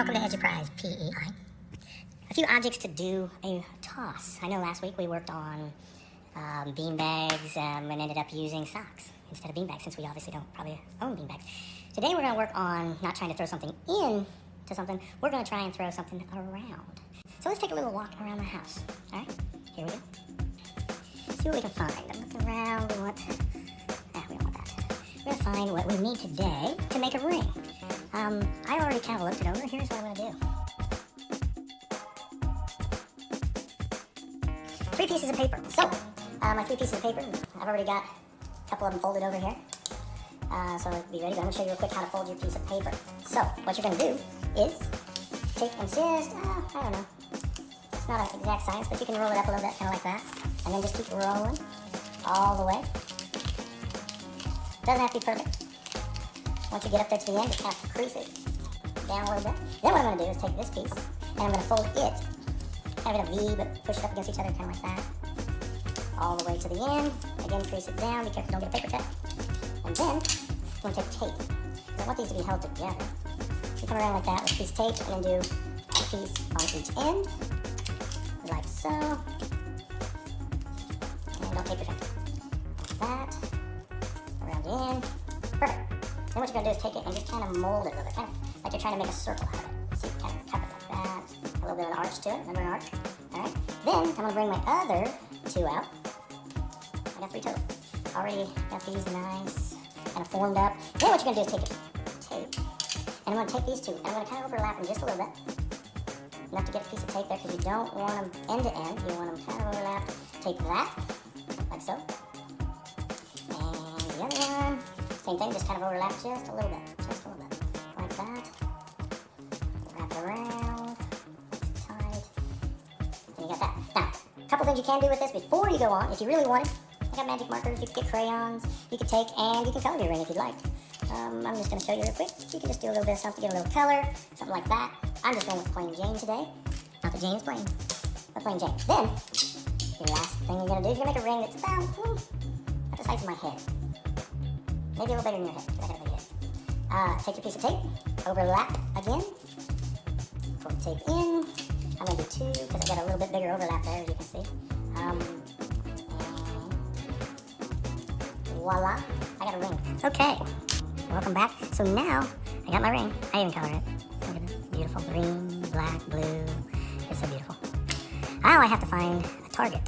Welcome to Enterprise PEI. A few objects to do a toss. I know last week we worked on bean bags and ended up using socks instead of bean bags, since we obviously don't probably own bean bags. Today we're going to work on not trying to throw something in to something. We're going to try and throw something around. So let's take a little walk around the house. All right, here we go. See what we can find. I'm looking around. We don't want that. We're going to find what we need today to make a ring. I already kind of looked it over. Here's what I'm going to do. 3 pieces of paper. So, my 3 pieces of paper, I've already got a couple of them folded over here. So be ready. I'm going to show you real quick how to fold your piece of paper. So, what you're going to do is take and just, I don't know. It's not an exact science, but you can roll it up a little bit, kind of like that. And then just keep rolling all the way. Doesn't have to be perfect. Once you get up there to the end, just kind of crease it down a little bit. Then what I'm going to do is take this piece, and I'm going to fold it, kind of in a V, but push it up against each other, kind of like that. All the way to the end. Again, crease it down. Be careful, don't get a paper cut. And then, I'm going to take tape, because I want these to be held together. You come around like that with a piece of tape, and then do a piece on each end, like so. And don't tape your finger. Like that. Around the end. Perfect. Then what you're going to do is take it and just kind of mold it a little bit, kind of like you're trying to make a circle out of it. See, kind of cup it like that. A little bit of an arch to it. Remember an arch? Alright. Then I'm going to bring my other 2 out. I got 3 total. Already got these nice, kind of formed up. Then what you're going to do is take tape. And I'm going to take these 2, and I'm going to kind of overlap them just a little bit. Enough to get a piece of tape there, because you don't want them end to end. You want them kind of overlapped. Take that, like so. And the other one. Same thing, just kind of overlap just a little bit. Just a little bit. Like that. Wrap it around. Tight. And you got that. Now, a couple things you can do with this before you go on, if you really wanted. I got magic markers, you could get crayons, you could take, and you can color your ring if you'd like. I'm just going to show you real quick. You can just do a little bit of something, give a little color, something like that. I'm just going with plain Jane today. Not that Jane is plain, but plain Jane. Then, the last thing you're going to do is you're going to make a ring that's about the size of my head. Maybe a little bigger than your head, because I got a big head. Take your piece of tape, overlap again, pull the tape in. I'm going to do 2, because I got a little bit bigger overlap there, as you can see. And voila, I got a ring. Okay, welcome back. So now, I got my ring. I even colored it. Look at this, beautiful green, black, blue. It's so beautiful. Now I have to find a target.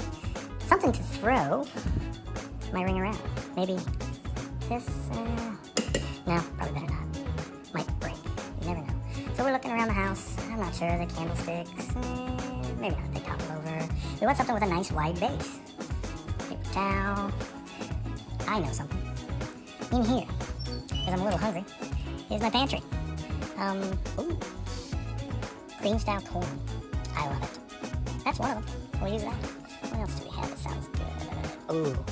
Something to throw my ring around. Maybe this, no, probably better not. Might break, you never know. So we're looking around the house. I'm not sure, the candlesticks, maybe not, they topple over. We want something with a nice wide base. Paper towel. I know something. In here, because I'm a little hungry, here's my pantry. Ooh, cream style corn. I love it. That's one of them. We'll use that. What else do we have that sounds good? Ooh.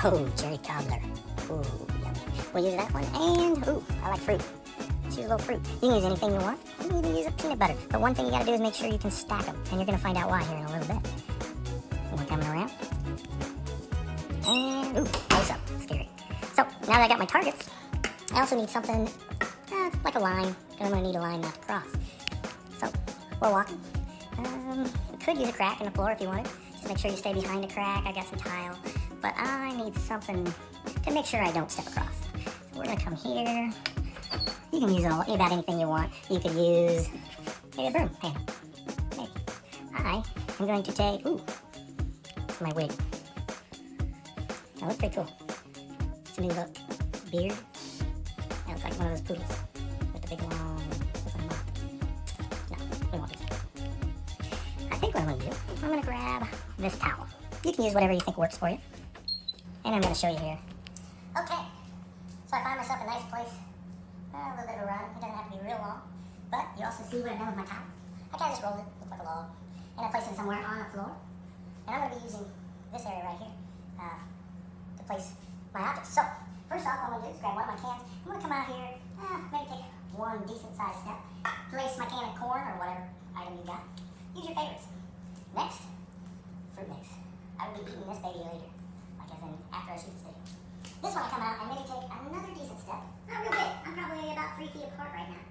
Oh, cherry cobbler. Ooh, yummy. We'll use that one, and, ooh, I like fruit. Let's use a little fruit. You can use anything you want. You can even use a peanut butter. But one thing you gotta do is make sure you can stack them, and you're gonna find out why here in a little bit. We're coming around. And, ooh, close up. Scary. So, now that I got my targets, I also need something, like a line. I'm gonna need a line not to cross. So, we're walking. You could use a crack in the floor if you wanted. Just make sure you stay behind a crack. I got some tile. But I need something to make sure I don't step across. So we're gonna come here. You can use about anything you want. You could use maybe a broom handle. Maybe. I am going to take, ooh, my wig. That looks pretty cool. It's a new look. Beard. That looks like one of those poodles with the big long, looks like a mop. No, we won't use that. I think what I'm gonna do, I'm gonna grab this towel. You can use whatever you think works for you. And I'm going to show you here. Okay, so I find myself a nice place. A little bit of a run. It doesn't have to be real long. But you also see what I've done with my towel. I kind of just rolled it, looked like a log. And I placed it somewhere on the floor. And I'm going to be using this area right here to place my objects. So, first off, what I'm going to do is grab one of my cans. I'm going to come out here, maybe take one decent sized step. Place my can of corn or whatever item you got. Use your favorites. Next, fruit mix. I will be eating this baby later. After I shoot this video. This one I come out and maybe take another decent step. Not real big. I'm probably about 3 feet apart right now.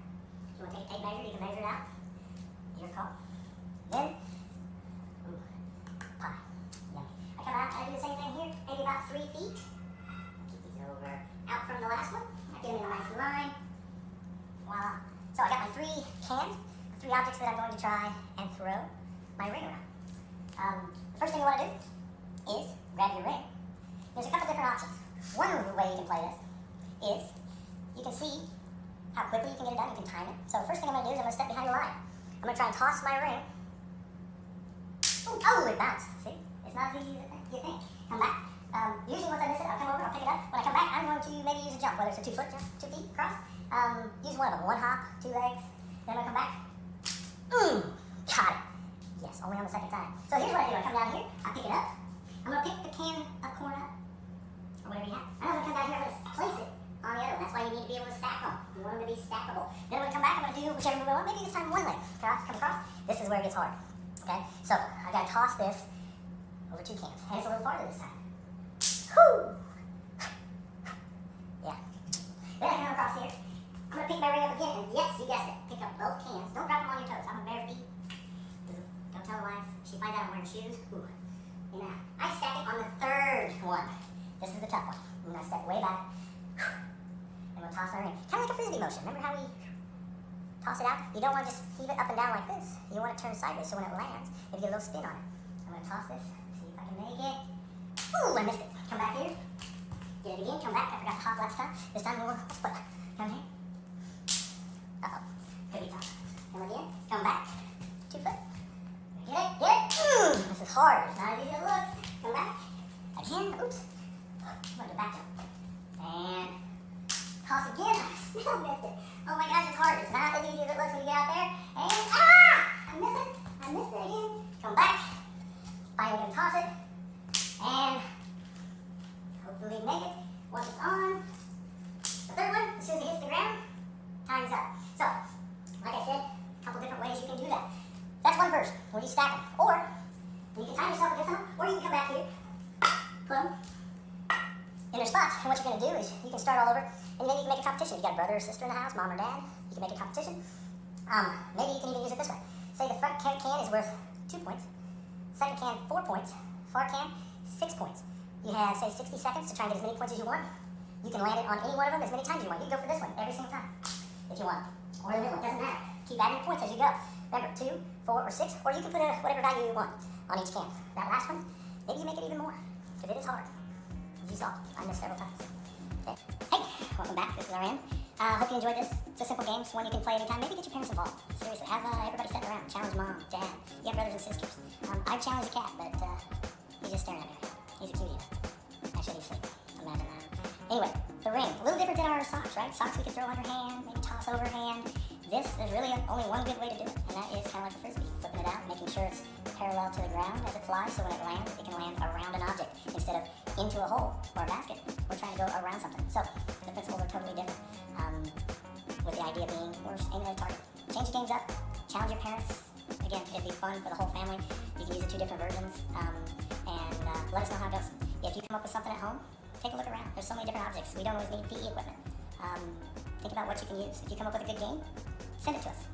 You want to take a tape measure, you can measure it out. Your call. Then, ooh, pie. Yummy. I come out, I do the same thing here, maybe about 3 feet. Keep these over out from the last one. I get them in a nice line. Voila. So I got my 3 cans, 3 objects that I'm going to try and throw my ring around. The first thing you want to do is grab your ring. There's a couple different options. One way you can play this is you can see how quickly you can get it done. You can time it. So the first thing I'm going to do is I'm going to step behind the line. I'm going to try and toss my ring. Ooh, oh, it bounced. See? It's not as easy as you think. Come back. Usually once I miss it, I'll come over, I'll pick it up. When I come back, I'm going to maybe use a jump, whether it's a 2-foot jump, 2 feet across. Use one of them. 1 hop, 2 legs. Then I'm going to come back. Got it. Yes, only on the second time. So here's what I do. I come down here, I pick it up. I'm going to pick the can of corn up, or whatever you have. I'm going to come down here, I'm going to place it on the other one. That's why you need to be able to stack them. You want them to be stackable. Then when I come back, I'm going to do whichever move I want. Maybe this time 1 leg. Come across. This is where it gets hard. Okay? So I got to toss this over 2 cans. And it's a little farther this time. Whoo! Yeah. Then I come across here. I'm going to pick my ring up again. And yes, you guessed it. Pick up both cans. Don't drop them on your toes. I'm a bare feet. Don't tell the wife. She finds out I'm wearing shoes. Ooh. You know, I stack it on the 3rd one. This is the tough one. I'm going to step way back. And we'll toss our ring. Kind of like a frisbee motion. Remember how we toss it out? You don't want to just heave it up and down like this. You want it to turn sideways so when it lands, maybe get a little spin on it. I'm going to toss this. See if I can make it. Ooh, I missed it. Come back here. Get it again. Come back. I forgot to hop last time. This time we'll split. Come here. Uh-oh. Could be tough. Come again. Come back. 2 foot. Get it. Get it. This is hard. It's not as easy as it looks. Come back. Again. Oops. I'm going to back jump. And toss again. I still missed it. Oh my gosh, it's hard. It's not as easy as it looks when you get out there. And I missed it. I missed it again. Come back. Finally gonna toss it. And hopefully make it. Once it's on. The 3rd one, as soon as it hits the ground, time's up. So, like I said, a couple different ways you can do that. That's one version, where you stack them. Or, you can time yourself against them, or you can come back here, put them in their spots. And what you're going to do is you can start all over, and then you can make a competition. If you got a brother or sister in the house, mom or dad, you can make a competition. Maybe you can even use it this way. Say the front can is worth 2 points, second can 4 points, far can 6 points. You have, say, 60 seconds to try and get as many points as you want. You can land it on any one of them as many times as you want. You can go for this one every single time if you want. Or the middle one, doesn't matter. Keep adding points as you go. Remember, 2, 4, or 6, or you can put whatever value you want on each can. That last one, maybe you make it even more, because it is hard. As you saw, I missed several times. Okay. Hey, welcome back. This is our end. Hope you enjoyed this. It's a simple game. It's one you can play anytime. Maybe get your parents involved. Seriously, have everybody sitting around. Challenge mom, dad. You have brothers and sisters. I'd challenge a cat, but he's just staring at me. He's a cutie. Actually, he's sleeping. Imagine that. Anyway, the ring. A little different than our socks, right? Socks we can throw underhand, maybe toss overhand. This is really only one good way to do it, and that is kind of like a frisbee. Flipping it out, making sure it's parallel to the ground as it flies, so when it lands, it can land around an object instead of into a hole or a basket. We're trying to go around something. So the principles are totally different, with the idea being we're aiming at a target. Change the games up, challenge your parents. Again, it'd be fun for the whole family. You can use the 2 different versions, and let us know how it goes. If you come up with something at home, take a look around. There's so many different objects. We don't always need PE equipment. Think about what you can use. If you come up with a good game, send it to us.